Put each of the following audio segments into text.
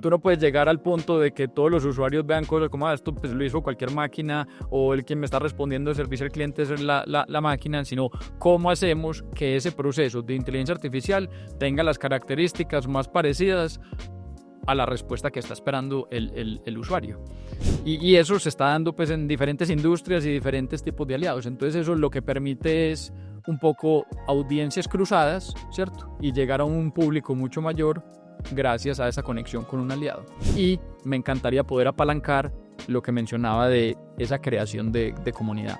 Tú no puedes llegar al punto de que todos los usuarios vean cosas como esto pues lo hizo cualquier máquina o el quien me está respondiendo de servicio al cliente es la máquina, sino cómo hacemos que ese proceso de inteligencia artificial tenga las características más parecidas a la respuesta que está esperando el usuario. Y eso se está dando pues en diferentes industrias y diferentes tipos de aliados. Entonces eso lo que permite es un poco audiencias cruzadas, ¿cierto? Y llegar a un público mucho mayor gracias a esa conexión con un aliado. Y me encantaría poder apalancar lo que mencionaba de esa creación de comunidad.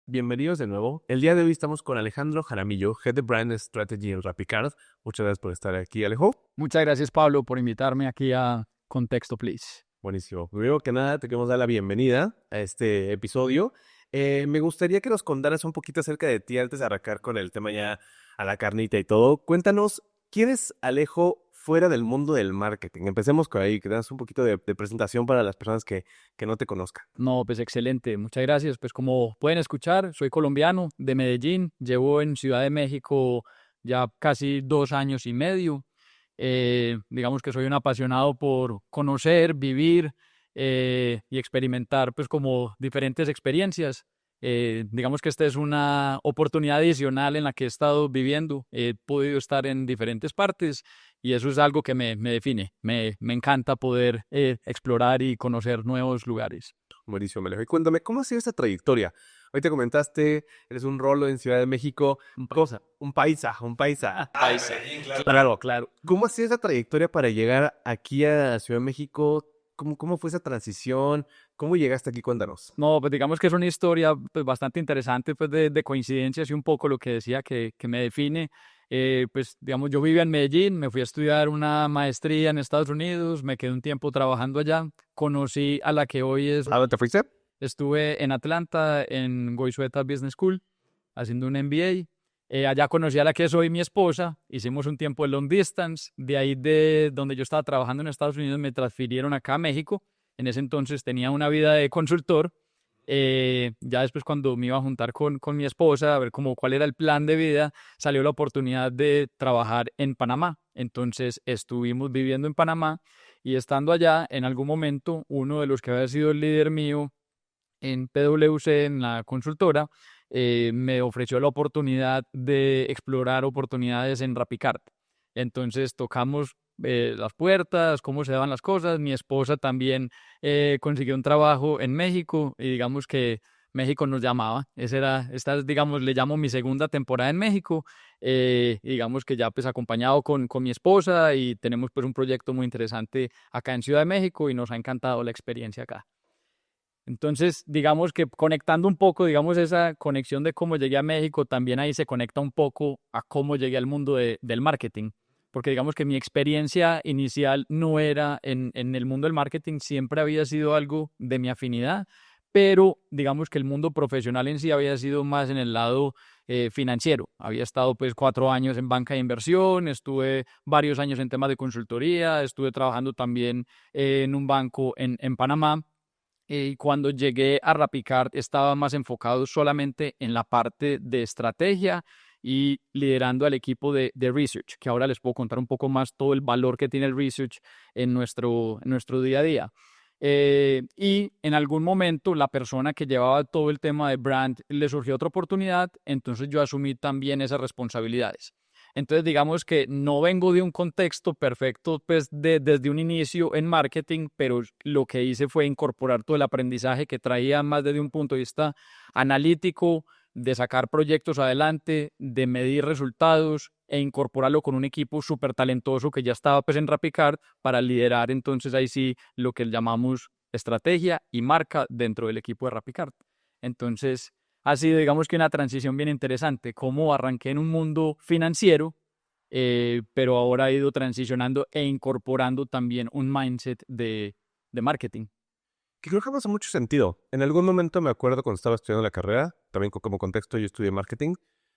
Bienvenidos de nuevo. El día de hoy estamos con Alejandro Jaramillo, Head de Brand Strategy en RappiCard. Muchas gracias por estar aquí, Alejo. Muchas gracias, Pablo, por invitarme aquí a Contexto, Please. Buenísimo. Primero que nada, te queremos dar la bienvenida a este episodio. Me gustaría que nos contaras un poquito acerca de ti antes de arrancar con el tema ya a la carnita y todo. Cuéntanos, ¿quién es Alejo fuera del mundo del marketing? Empecemos con ahí, que das un poquito de presentación para las personas que no te conozcan. No, pues excelente, muchas gracias. Pues como pueden escuchar, soy colombiano de Medellín, llevo en Ciudad de México ya casi 2 años y medio. Digamos que soy un apasionado por conocer, vivir y experimentar pues como diferentes experiencias. Digamos que esta es una oportunidad adicional en la que he estado viviendo. He podido estar en diferentes partes y eso es algo que me define. Me encanta poder explorar y conocer nuevos lugares. Buenísimo, Alejo. Y cuéntame, ¿cómo ha sido esta trayectoria? Hoy te comentaste, eres un rolo en Ciudad de México. Un paisa. Paisa. Claro. ¿Cómo ha sido esa trayectoria para llegar aquí a Ciudad de México? ¿Cómo fue esa transición? ¿Cómo llegaste aquí? Cuéntanos. No, pues digamos que es una historia pues, bastante interesante pues, de coincidencias y un poco lo que decía que me define. Pues digamos, yo vivía en Medellín, me fui a estudiar una maestría en Estados Unidos, me quedé un tiempo trabajando allá, conocí a la que hoy es... ¿A dónde te fuiste? Estuve en Atlanta, en Goizueta Business School, haciendo un MBA. Allá conocí a la que es hoy mi esposa, hicimos un tiempo de long distance, de ahí de donde yo estaba trabajando en Estados Unidos me transfirieron acá a México. En ese entonces tenía una vida de consultor. Ya después cuando me iba a juntar con mi esposa a ver como cuál era el plan de vida, salió la oportunidad de trabajar en Panamá. Entonces estuvimos viviendo en Panamá y estando allá, en algún momento, uno de los que había sido el líder mío en PwC, en la consultora, me ofreció la oportunidad de explorar oportunidades en RappiCard. Entonces tocamos las puertas, cómo se daban las cosas. Mi esposa también consiguió un trabajo en México y digamos que México nos llamaba. Esta digamos, le llamo mi segunda temporada en México. Y digamos que ya pues acompañado con mi esposa y tenemos pues un proyecto muy interesante acá en Ciudad de México y nos ha encantado la experiencia acá. Entonces, digamos que conectando un poco, digamos, esa conexión de cómo llegué a México, también ahí se conecta un poco a cómo llegué al mundo del marketing. Porque digamos que mi experiencia inicial no era en el mundo del marketing, siempre había sido algo de mi afinidad, pero digamos que el mundo profesional en sí había sido más en el lado financiero. Había estado pues 4 años en banca de inversión, estuve varios años en temas de consultoría, estuve trabajando también en un banco en Panamá. Y cuando llegué a RappiCard estaba más enfocado solamente en la parte de estrategia y liderando al equipo de research, que ahora les puedo contar un poco más todo el valor que tiene el research en nuestro día a día. Y en algún momento la persona que llevaba todo el tema de brand le surgió otra oportunidad, entonces yo asumí también esas responsabilidades. Entonces, digamos que no vengo de un contexto perfecto pues, desde un inicio en marketing, pero lo que hice fue incorporar todo el aprendizaje que traía más desde un punto de vista analítico, de sacar proyectos adelante, de medir resultados e incorporarlo con un equipo súper talentoso que ya estaba pues, en RappiCard para liderar entonces ahí sí lo que llamamos estrategia y marca dentro del equipo de RappiCard. Entonces, ha sido, digamos que una transición bien interesante, cómo arranqué en un mundo financiero, pero ahora he ido transicionando e incorporando también un mindset de marketing. Que creo que me hace mucho sentido. En algún momento me acuerdo cuando estaba estudiando la carrera, también como contexto yo estudié marketing,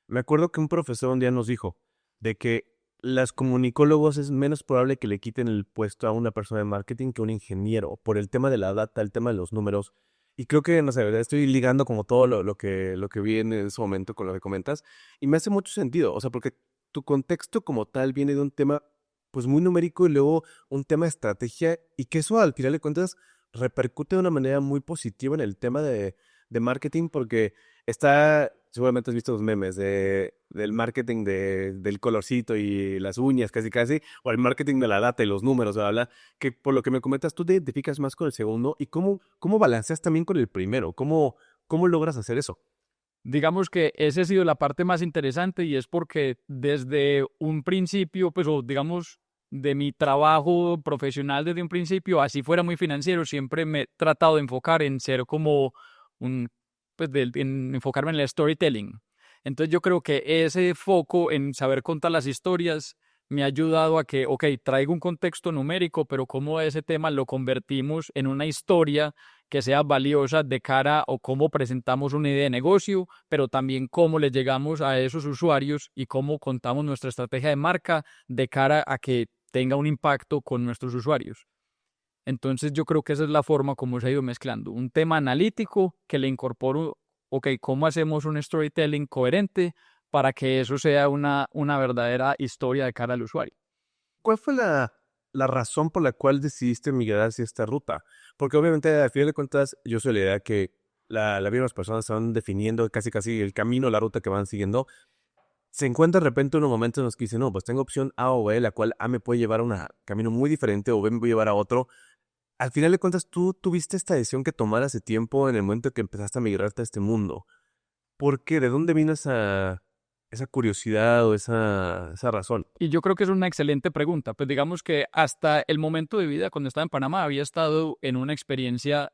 me acuerdo que un profesor un día nos dijo de que las comunicólogos es menos probable que le quiten el puesto a una persona de marketing que a un ingeniero por el tema de la data, el tema de los números. Y creo que, no sé, ¿verdad? Estoy ligando como todo lo que vi en ese momento con lo que comentas y me hace mucho sentido, o sea, porque tu contexto como tal viene de un tema pues muy numérico y luego un tema de estrategia y que eso al final de cuentas repercute de una manera muy positiva en el tema de marketing porque está, seguramente has visto los memes del marketing del colorcito y las uñas casi casi, o el marketing de la data y los números, bla, bla, bla, que por lo que me comentas, tú te identificas más con el segundo y cómo balanceas también con el primero, cómo logras hacer eso. Digamos que esa ha sido la parte más interesante y es porque desde un principio, pues, o digamos, de mi trabajo profesional desde un principio, así fuera muy financiero, siempre me he tratado de enfocar en ser como un, pues, en enfocarme en el storytelling. Entonces yo creo que ese foco en saber contar las historias me ha ayudado a que, ok, traigo un contexto numérico, pero cómo ese tema lo convertimos en una historia que sea valiosa de cara o cómo presentamos una idea de negocio, pero también cómo le llegamos a esos usuarios y cómo contamos nuestra estrategia de marca de cara a que tenga un impacto con nuestros usuarios. Entonces yo creo que esa es la forma como se ha ido mezclando. Un tema analítico que le incorporo, ok, ¿cómo hacemos un storytelling coherente para que eso sea una verdadera historia de cara al usuario? ¿Cuál fue la razón por la cual decidiste migrar hacia esta ruta? Porque obviamente, al final de cuentas, yo soy la idea que la vida de las personas se van definiendo casi casi el camino, la ruta que van siguiendo. Se encuentra de repente unos momentos en los que dicen, no, pues tengo opción A o B, la cual A me puede llevar a un camino muy diferente o B me puede llevar a otro. Al final de cuentas, tú tuviste esta decisión que tomar hace tiempo en el momento que empezaste a migrarte a este mundo. ¿Por qué? ¿De dónde vino esa curiosidad o esa razón? Y yo creo que es una excelente pregunta. Pues digamos que hasta el momento de vida, cuando estaba en Panamá, había estado en una experiencia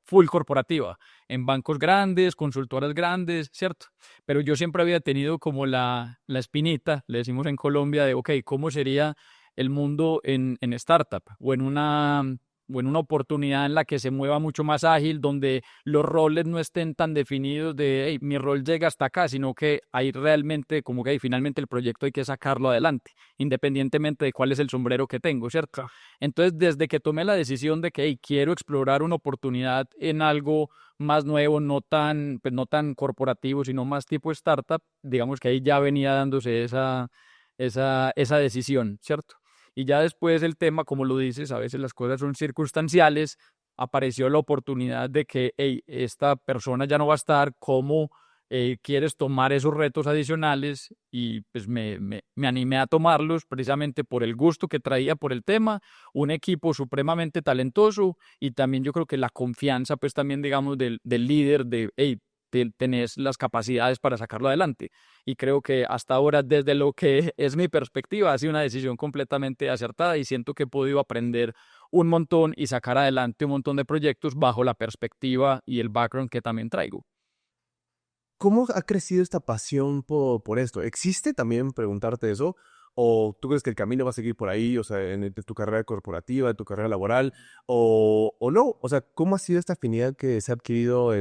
full corporativa, en bancos grandes, consultoras grandes, ¿cierto? Pero yo siempre había tenido como la espinita, le decimos en Colombia, de, ok, ¿cómo sería el mundo en startup o en una oportunidad en la que se mueva mucho más ágil, donde los roles no estén tan definidos de, hey, mi rol llega hasta acá, sino que hay realmente como que hey, finalmente el proyecto hay que sacarlo adelante, independientemente de cuál es el sombrero que tengo, ¿cierto? Entonces, desde que tomé la decisión de que hey, quiero explorar una oportunidad en algo más nuevo, no tan, pues, no tan corporativo, sino más tipo startup, digamos que ahí ya venía dándose esa decisión, ¿cierto? Y ya después el tema, como lo dices, a veces las cosas son circunstanciales, apareció la oportunidad de que hey, esta persona ya no va a estar, ¿cómo quieres tomar esos retos adicionales? Y pues me animé a tomarlos precisamente por el gusto que traía por el tema, un equipo supremamente talentoso y también yo creo que la confianza pues también digamos del líder de, hey, tenés las capacidades para sacarlo adelante. Y creo que hasta ahora, desde lo que es mi perspectiva, ha sido una decisión completamente acertada y siento que he podido aprender un montón y sacar adelante un montón de proyectos bajo la perspectiva y el background que también traigo. ¿Cómo ha crecido esta pasión por esto? ¿Existe también preguntarte eso? ¿O tú crees que el camino va a seguir por ahí, o sea, en tu carrera corporativa, en tu carrera laboral, o no? O sea, ¿cómo ha sido esta afinidad que se ha adquirido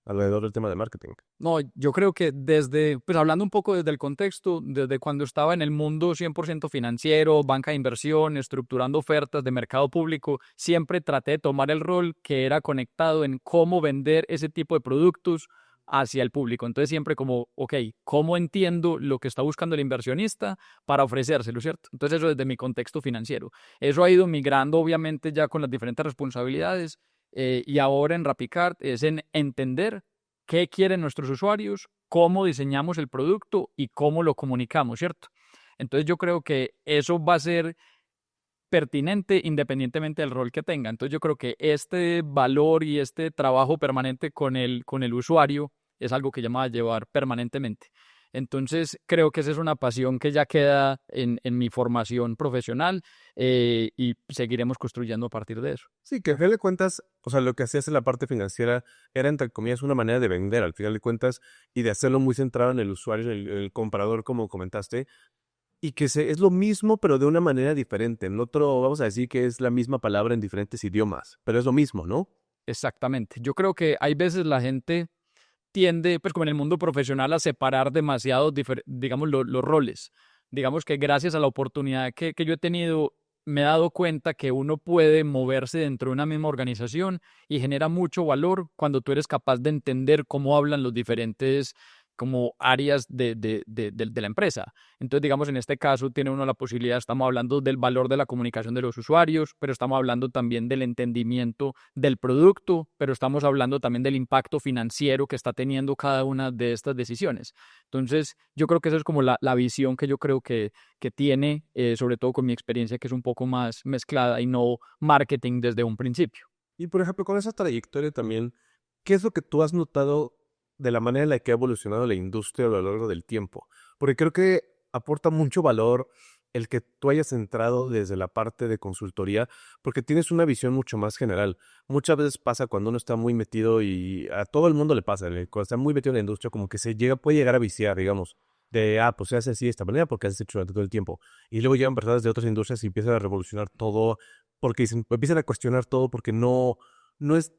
alrededor del tema de marketing? No, yo creo que desde, pues hablando un poco desde el contexto, desde cuando estaba en el mundo 100% financiero, banca de inversión, estructurando ofertas de mercado público, siempre traté de tomar el rol que era conectado en cómo vender ese tipo de productos hacia el público. Entonces siempre como, ok, ¿cómo entiendo lo que está buscando el inversionista para ofrecérselo, ¿cierto? Entonces eso desde mi contexto financiero. Eso ha ido migrando obviamente ya con las diferentes responsabilidades y ahora en Rapicard es en entender qué quieren nuestros usuarios, cómo diseñamos el producto y cómo lo comunicamos, ¿cierto? Entonces yo creo que eso va a ser pertinente independientemente del rol que tenga. Entonces yo creo que este valor y este trabajo permanente con el usuario es algo que ya me va a llevar permanentemente. Entonces creo que esa es una pasión que ya queda en mi formación profesional y seguiremos construyendo a partir de eso. Sí, que al final de cuentas, o sea, lo que hacías en la parte financiera era, entre comillas, una manera de vender, al final de cuentas, y de hacerlo muy centrado en el usuario, en el comprador, como comentaste, y que es lo mismo, pero de una manera diferente. En otro, vamos a decir que es la misma palabra en diferentes idiomas, pero es lo mismo, ¿no? Exactamente. Yo creo que hay veces la gente tiende, pues como en el mundo profesional, a separar demasiado, digamos, los roles. Digamos que gracias a la oportunidad que yo he tenido me he dado cuenta que uno puede moverse dentro de una misma organización y genera mucho valor cuando tú eres capaz de entender cómo hablan los diferentes como áreas de la empresa. Entonces, digamos, en este caso tiene uno la posibilidad, estamos hablando del valor de la comunicación de los usuarios, pero estamos hablando también del entendimiento del producto, pero estamos hablando también del impacto financiero que está teniendo cada una de estas decisiones. Entonces, yo creo que esa es como la visión que yo creo que tiene, sobre todo con mi experiencia, que es un poco más mezclada y no marketing desde un principio. Y por ejemplo, con esa trayectoria también, ¿qué es lo que tú has notado de la manera en la que ha evolucionado la industria a lo largo del tiempo? Porque creo que aporta mucho valor el que tú hayas entrado desde la parte de consultoría, porque tienes una visión mucho más general. Muchas veces pasa cuando uno está muy metido y a todo el mundo le pasa, cuando está muy metido en la industria, como que puede llegar a viciar, digamos, pues se hace así de esta manera porque has hecho durante todo el tiempo. Y luego llegan personas de otras industrias y empiezan a revolucionar todo, porque empiezan a cuestionar todo porque no es,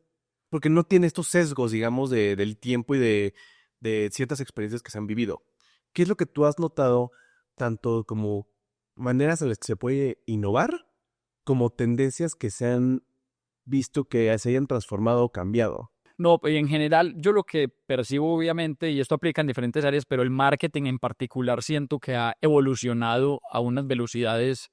porque no tiene estos sesgos, digamos, del tiempo y de ciertas experiencias que se han vivido. ¿Qué es lo que tú has notado, tanto como maneras en las que se puede innovar, como tendencias que se han visto que se hayan transformado o cambiado? No, y en general, yo lo que percibo obviamente, y esto aplica en diferentes áreas, pero el marketing en particular siento que ha evolucionado a unas velocidades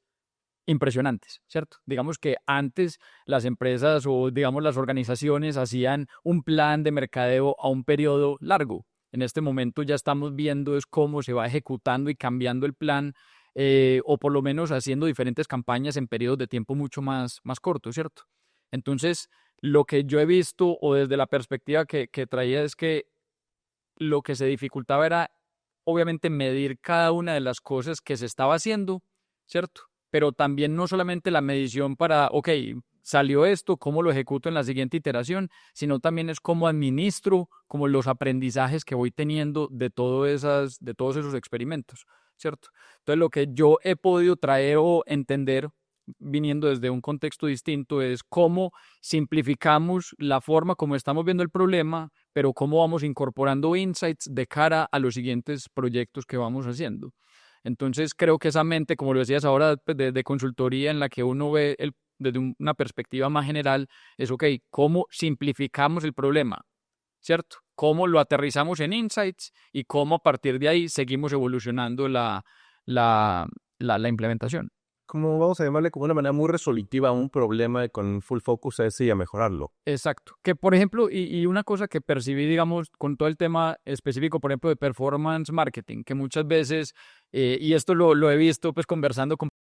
impresionantes, ¿cierto? Digamos que antes las empresas o digamos las organizaciones hacían un plan de mercadeo a un periodo largo. En este momento ya estamos viendo es cómo se va ejecutando y cambiando el plan, o por lo menos haciendo diferentes campañas en periodos de tiempo mucho más cortos, ¿cierto? Entonces, lo que yo he visto o desde la perspectiva que traía es que lo que se dificultaba era obviamente medir cada una de las cosas que se estaba haciendo, ¿cierto? Pero también no solamente la medición para, ok, salió esto, cómo lo ejecuto en la siguiente iteración, sino también es cómo administro como los aprendizajes que voy teniendo de todos esos experimentos, ¿cierto? Entonces lo que yo he podido traer o entender viniendo desde un contexto distinto es cómo simplificamos la forma como estamos viendo el problema, pero cómo vamos incorporando insights de cara a los siguientes proyectos que vamos haciendo. Entonces creo que esa mente, como lo decías ahora, pues, de consultoría en la que uno ve desde una perspectiva más general, es, ok, ¿cómo simplificamos el problema? ¿Cierto? ¿Cómo lo aterrizamos en insights y cómo a partir de ahí seguimos evolucionando la implementación? Como vamos a llamarle, como una manera muy resolutiva a un problema y con full focus a ese y a mejorarlo. Exacto. Que por ejemplo, y una cosa que percibí, digamos, con todo el tema específico, por ejemplo, de performance marketing, que muchas veces, y esto lo he visto pues conversando con